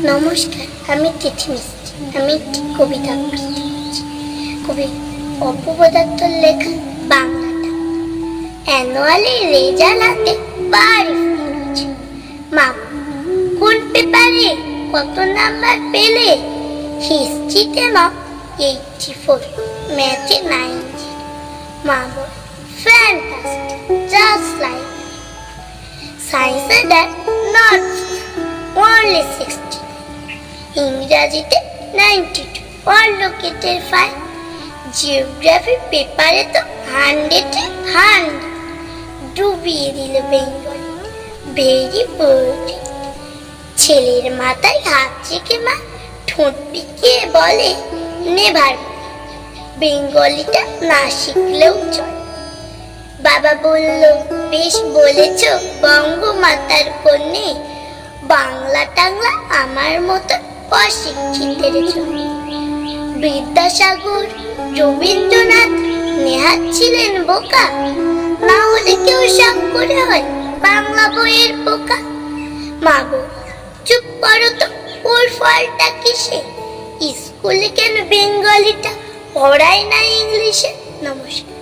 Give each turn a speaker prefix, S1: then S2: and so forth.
S1: নমস্কার, আমি তিথি মিস্ত্রি। আমি একটি কবিতা আবৃত্তি করছি। কবি অপূর্ব দত্তর লেখা বাংলাটা। অ্যানুয়ালি রেজাল্ট হাতে বাড়ি ফিরেছে। মা, কোন পেপারে কত নাম্বার পেলে? হিস্ট্রিতে মাপ 84, ম্যাথে 90। মা বল, ফ্যান্টাস্টিক, জাস্ট লাইক। সায়েন্সে দ্যাট নট only 60, ইংরাজিতে 92, অলকেটের 5, জিওগ্রাফি পেপারে তো 100-এ 100, ডুবিয়ে দিল বেঙ্গলি। Very good. ছেলের মাথায় হাত রেখে মা ঠোঁট পিকিয়ে বলে, নেভার। বেঙ্গলিটা না শিখলেও চলে। বাবা বলল, বেশ বলেছ বঙ্গমাতার কন্যে, বাংলা টাংলা আমার মতো অশিক্ষিতের জন্য। বিদ্যাসাগর, রবীন্দ্রনাথ, নেহাত ছিলেন বোকা, না হলে কেউ শখ করে হয় বাংলা বইয়ের পোকা। মা বল, চুপ করো তো, ওর ফলটা কিসে? স্কুলে কেন বেঙ্গলিটা পড়ায় না ইংলিশে? নমস্কার।